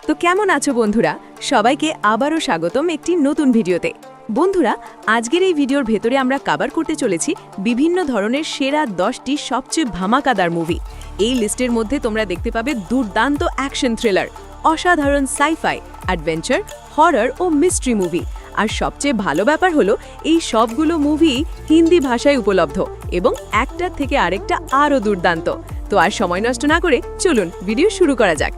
তো কেমন আছো বন্ধুরা? সবাইকে আবারও স্বাগতম একটি নতুন ভিডিওতে। বন্ধুরা, আজকের এই ভিডিওর ভেতরে আমরা কভার করতে চলেছি বিভিন্ন ধরনের সেরা 10টি সবচেয়ে ধামাকাদার মুভি। এই লিস্টের মধ্যে তোমরা দেখতে পাবে দুর্দান্ত অ্যাকশন থ্রিলার, অসাধারণ সাইফাই, অ্যাডভেঞ্চার, হরর ও মিস্ট্রি মুভি। আর সবচেয়ে ভালো ব্যাপার হলো এই সবগুলো মুভি হিন্দি ভাষায় উপলব্ধ এবং একটার থেকে আরেকটা আরও দুর্দান্ত। তো আর সময় নষ্ট না করে চলুন ভিডিও শুরু করা যাক।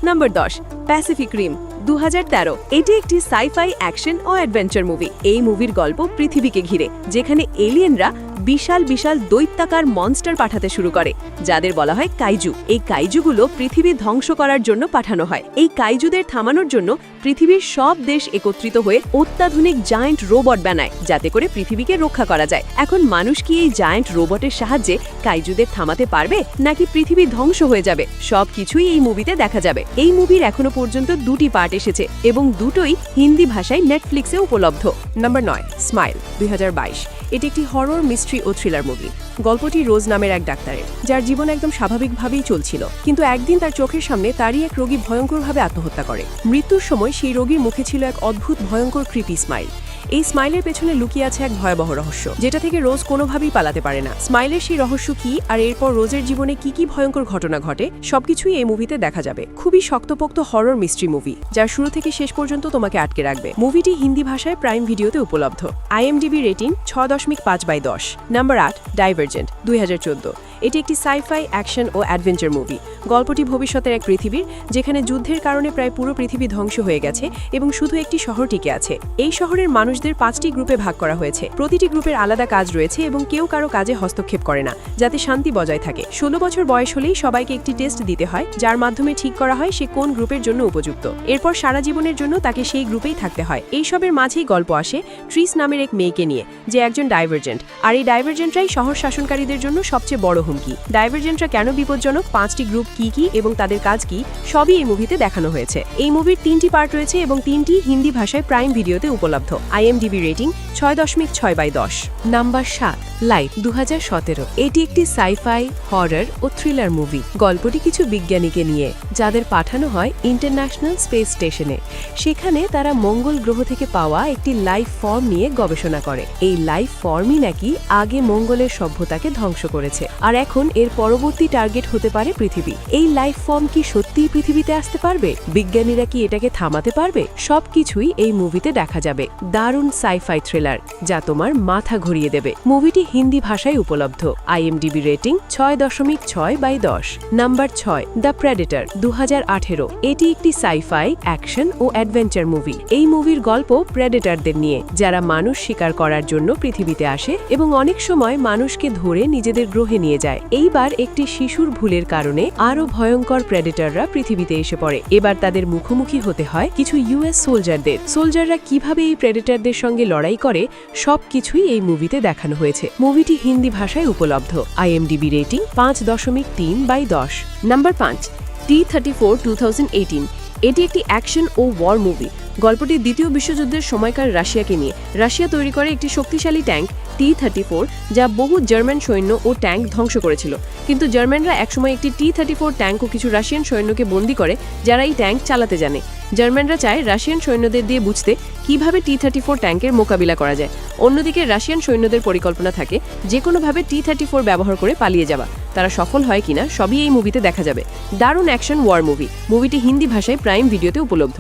নম্বর 10, প্যাসিফিক রিম 2013। এটি একটি সাইফাই অ্যাকশন ও অ্যাডভেঞ্চার মুভি। এই মুভির গল্প পৃথিবীকে ঘিরে, যেখানে এলিয়েনরা বিশাল বিশাল দৈত্যাকার মনস্টার পাঠাতে শুরু করে, যাদের বলা হয় কাইজু। এই কাইজুগুলো পৃথিবী ধ্বংস করার জন্য পাঠানো হয়। এই কাইজুদের থামানোর জন্য পৃথিবীর সব দেশ একত্রিত হয়ে অত্যাধুনিক জায়ান্ট রোবট বানায়, যাতে করে পৃথিবীকে রক্ষা করা যায়। এখন মানুষ কি এই জায়ান্ট রোবটের সাহায্যে কাইজুদের থামাতে পারবে, নাকি পৃথিবী ধ্বংস হয়ে যাবে? সবকিছুই এই মুভিতে দেখা যাবে। এই মুভির এখনো পর্যন্ত 2টি পার্ট এসেছে এবং দুটোই হিন্দি ভাষায় নেটফ্লিক্সে উপলব্ধ। Number 9, smile 2022। এটি একটি হরর, মিস্ট্রি ও থ্রিলার মুভি। গল্পটি রোজ নামের এক ডাক্তারের, যার জীবন একদম স্বাভাবিকভাবেই চলছিল, কিন্তু একদিন তার চোখের সামনে তারই এক রোগী ভয়ঙ্করভাবে আত্মহত্যা করে। মৃত্যুর সময় সেই রোগীর মুখে ছিল এক অদ্ভুত ভয়ঙ্কর ক্রিপি স্মাইল। এই স্মাইলের পেছনে লুকিয়ে আছে এক ভয়াবহ রহস্য, যেটা থেকে রোজ কোনোভাবেই পালাতে পারে না। স্মাইলের সেই রহস্য কি, আর এরপর রোজের জীবনে কি কি ভয়ঙ্কর ঘটনা ঘটে, সবকিছুই এই মুভিতে দেখা যাবে। খুবই শক্তপোক্ত হরর মিস্ট্রি মুভি, যার শুরু থেকে শেষ পর্যন্ত তোমাকে আটকে রাখবে। মুভিটি হিন্দি ভাষায় প্রাইম ভিডিওতে উপলব্ধ। IMDb rating 6.5/10। Number 8, divergent 2014। এটি একটি সাইফাই অ্যাকশন ও অ্যাডভেঞ্চার মুভি। গল্পটি ভবিষ্যতের এক পৃথিবীর, যেখানে যুদ্ধের কারণে প্রায় পুরো পৃথিবী ধ্বংস হয়ে গেছে এবং শুধু একটি শহর টিকে আছে। এই শহরের মানুষদের 5টি গ্রুপে ভাগ করা হয়েছে। প্রতিটি গ্রুপের আলাদা কাজ রয়েছে এবং কেউ কারো কাজে হস্তক্ষেপ করে না, যাতে শান্তি বজায় থাকে। 16 বছর বয়স হলেই সবাইকে একটি টেস্ট দিতে হয়, যার মাধ্যমে ঠিক করা হয় সে কোন গ্রুপের জন্য উপযুক্ত। এরপর সারা জীবনের জন্য তাকে সেই গ্রুপেই থাকতে হয়। এইসবের মাঝেই গল্প আসে ট্রিস নামের এক মেয়েকে নিয়ে, যে একজন ডাইভারজেন্ট। আর এই ডাইভারজেন্টরাই শহর শাসনকারীদের জন্য সবচেয়ে বড় হুমকি। ডাইভারজেন্টরা কেন বিপজ্জনক, 5টি গ্রুপ কি কি এবং তাদের কাজ কি, সবই এই মুভিতে দেখানো হয়েছে। এই মুভির 3টি পার্ট রয়েছে এবং 3টি হিন্দি ভাষায় প্রাইম ভিডিওতে উপলব্ধ। IMDb rating 6.6/10। Number 7, light 2017। এটি একটি সাইফাই, হরর ও থ্রিলার মুভি। গল্পটি কিছু বিজ্ঞানীকে নিয়ে, যাদের পাঠানো হয় ইন্টারন্যাশনাল স্পেস স্টেশনে। সেখানে তারা মঙ্গল গ্রহ থেকে পাওয়া একটি লাইফ ফর্ম নিয়ে গবেষণা করে। এই লাইফ ফর্মই নাকি আগে মঙ্গলের সভ্যতাকে ধ্বংস করেছে, আর এখন এর পরবর্তী টার্গেট হতে পারে পৃথিবী। এই লাইফ ফর্ম কি সত্যিই পৃথিবীতে আসতে পারবে? বিজ্ঞানীরা কি এটাকে থামাতে পারবে? সবকিছুই এই মুভিতে দেখা যাবে। দারুণ সাইফাই থ্রিলার, যা তোমার মাথা ঘুরিয়ে দেবে। মুভিটি হিন্দি ভাষায় উপলব্ধ। IMDb rating 6.6/10। Number 6, the Predator 2018। এটি একটি সাইফাই, অ্যাকশন ও অ্যাডভেঞ্চার মুভি। এই মুভির গল্প প্রেডেটরদের নিয়ে, যারা মানুষ শিকার করার জন্য পৃথিবীতে আসে এবং অনেক সময় মানুষকে ধরে নিজেদের গ্রহে নিয়ে যায়। এইবার একটি শিশুর ভুলের কারণে আরও ভয়ঙ্কর প্রেডেটররা পৃথিবীতে এসে পড়ে। এবার তাদের মুখোমুখি হতে হয় কিছু US সোলজারদের। সোলজাররা কিভাবে এই প্রেডেটরদের সঙ্গে লড়াই করে, সবকিছুই এই মুভিতে দেখানো হয়েছে। মুভিটি হিন্দি ভাষায় উপলব্ধ। IMDb rating 5.3/10। Number 5, T-34 2018। এটি একটি অ্যাকশন ও ওয়ার মুভি। গল্পটি দ্বিতীয় বিশ্বযুদ্ধের সময়কার রাশিয়াকে নিয়ে। রাশিয়া তৈরি করে একটি শক্তিশালী ট্যাঙ্ক T-34, যা বহু জার্মান সৈন্য ও ট্যাঙ্ক ধ্বংস করেছিল। কিন্তু জার্মানরা একসময় একটি T-34 ট্যাঙ্ক ও কিছু রাশিয়ান সৈন্যকে বন্দী করে, যারা এই ট্যাঙ্ক চালাতে জানে। জার্মানরা চায় রাশিয়ান সৈন্যদের দিয়ে বুঝতে কিভাবে T-34 ট্যাঙ্কের মোকাবিলা করা যায়। অন্যদিকে রাশিয়ান সৈন্যদের পরিকল্পনা থাকে যে কোনোভাবে T-34 ব্যবহার করে পালিয়ে যাওয়া। তারা সফল হয় কিনা, সবই এই মুভিতে দেখা যাবে। দারুণ অ্যাকশন ওয়ার মুভি। মুভিটি হিন্দি ভাষায় প্রাইম ভিডিওতে উপলব্ধ।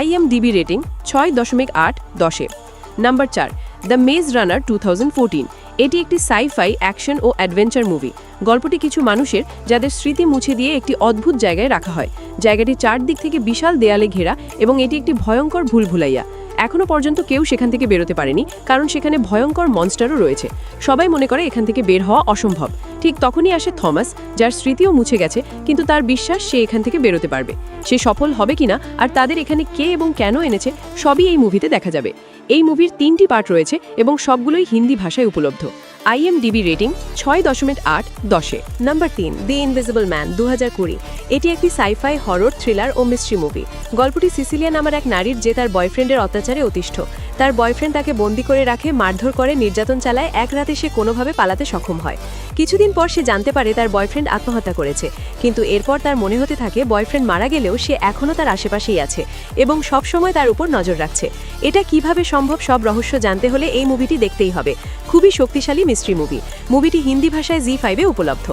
IMDb rating 6.8/10। নাম্বার 4, দ্য মেজ রানার 2014। এটি একটি সাইফাই, অ্যাকশন ও অ্যাডভেঞ্চার মুভি। গল্পটি কিছু মানুষের, যাদের স্মৃতি মুছে দিয়ে একটি অদ্ভুত জায়গায় রাখা হয়। জায়গাটি চারদিক থেকে বিশাল দেয়ালে ঘেরা এবং এটি একটি ভয়ঙ্কর ভুলভুলাইয়া। এখনো পর্যন্ত কেউ সেখান থেকে বেরোতে পারেনি, কারণ সেখানে ভয়ঙ্কর মনস্টারও রয়েছে। সবাই মনে করে এখান থেকে বের হওয়া অসম্ভব। ঠিক তখনই আসে থমাস, যার স্মৃতিও মুছে গেছে, কিন্তু তার বিশ্বাস সে এখান থেকে বেরোতে পারবে। সে সফল হবে কিনা আর তাদের এখানে কে এবং কেন এনেছে, সবই এই মুভিতে দেখা যাবে। এই মুভির 3টি পার্ট রয়েছে এবং সবগুলোই হিন্দি ভাষায় উপলব্ধ। IMDb rating 6.8/10। Number 3, the invisible man 2020। এটি একটি সাইফাই, হরর, থ্রিলার ও মিস্ট্রি মুভি। গল্পটি সিসিলিয়া নামের এক নারীর, যে তার বয়ফ্রেন্ডের অত্যাচারে অতিষ্ঠ। তার বয়ফ্রেন্ড তাকে বন্দি করে রাখে, মারধর করে, নির্যাতন চালায়। এক রাতে সে কোনোভাবে পালাতে সক্ষম হয়। কিছুদিন পর সে জানতে পারে তার বয়ফ্রেন্ড আত্মহত্যা করেছে, কিন্তু এরপর তার মনে হতে থাকে বয়ফ্রেন্ড মারা গেলেও সে এখনও তার আশেপাশেই আছে এবং সবসময় তার উপর নজর রাখছে। এটা কিভাবে সম্ভব, সব রহস্য জানতে হলে এই মুভিটি দেখতেই হবে। খুবই শক্তিশালী মিস্ট্রি মুভি। মুভিটি হিন্দি ভাষায় জি5-এ উপলব্ধ।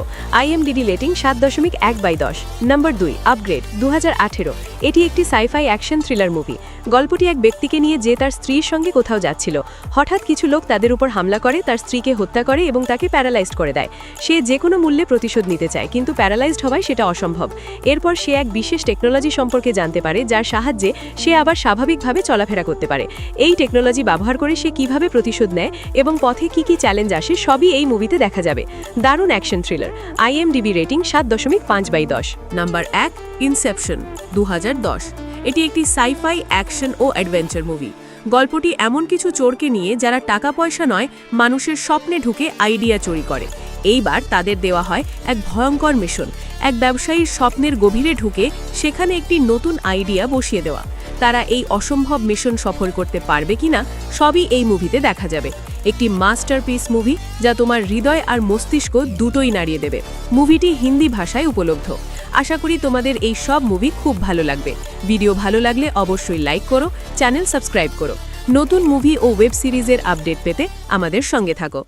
IMDb rating 7.1/10। নম্বর 2, আপগ্রেড, 2018। এটি একটি সাইফাই অ্যাকশন থ্রিলার মুভি। গল্পটি এক ব্যক্তিকে নিয়ে যে তার স্ত্রীর সঙ্গে কোথাও যাচ্ছিল। হঠাৎ কিছু লোক তাদের উপর হামলা করে, তার স্ত্রীকে হত্যা করে এবং তাকে প্যারালাইজড করে দেয়। সে যে কোনো মূল্যে প্রতিশোধ নিতে চায়, কিন্তু প্যারালাইজড হওয়ায় সেটা অসম্ভব। এরপর সে এক বিশেষ টেকনোলজি সম্পর্কে জানতে পারে, যার সাহায্যে সে আবার স্বাভাবিকভাবে চলাফেরা করতে পারে। এই টেকনোলজি ব্যবহার করে সে কিভাবে প্রতিশোধ নেয় এবং পথে কি কি চ্যালেঞ্জ আসে সবই এই মুভিতে দেখা যাবে। দারুণ action thriller. IMDb rating 7.5/10। Number 1, Inception, 2010। এটি একটি সাইফাই অ্যাকশন ও অ্যাডভেঞ্চার মুভি। গল্পটি এমন কিছু চোরকে নিয়ে যারা টাকা পয়সা নয়, মানুষের স্বপ্নে ঢুকে আইডিয়া চুরি করে। এইবার তাদের দেওয়া হয় এক ভয়ঙ্কর মিশন, এক ব্যবসায়ীর স্বপ্নের গভীরে ঢুকে সেখানে একটি নতুন আইডিয়া বসিয়ে দেওয়া। তারা এই অসম্ভব মিশন সফল করতে পারবে কিনা সবই এই মুভিতে দেখা যাবে। একটি মাস্টারপিস মুভি যা তোমার হৃদয় আর মস্তিষ্ক দুটোই নাড়িয়ে দেবে। মুভিটি হিন্দি ভাষায় উপলব্ধ। আশা করি তোমাদের এই সব মুভি খুব ভালো লাগবে। ভিডিও ভালো লাগলে অবশ্যই লাইক করো, চ্যানেল সাবস্ক্রাইব করো। নতুন মুভি ও ওয়েব সিরিজের আপডেট পেতে আমাদের সঙ্গে থাকো।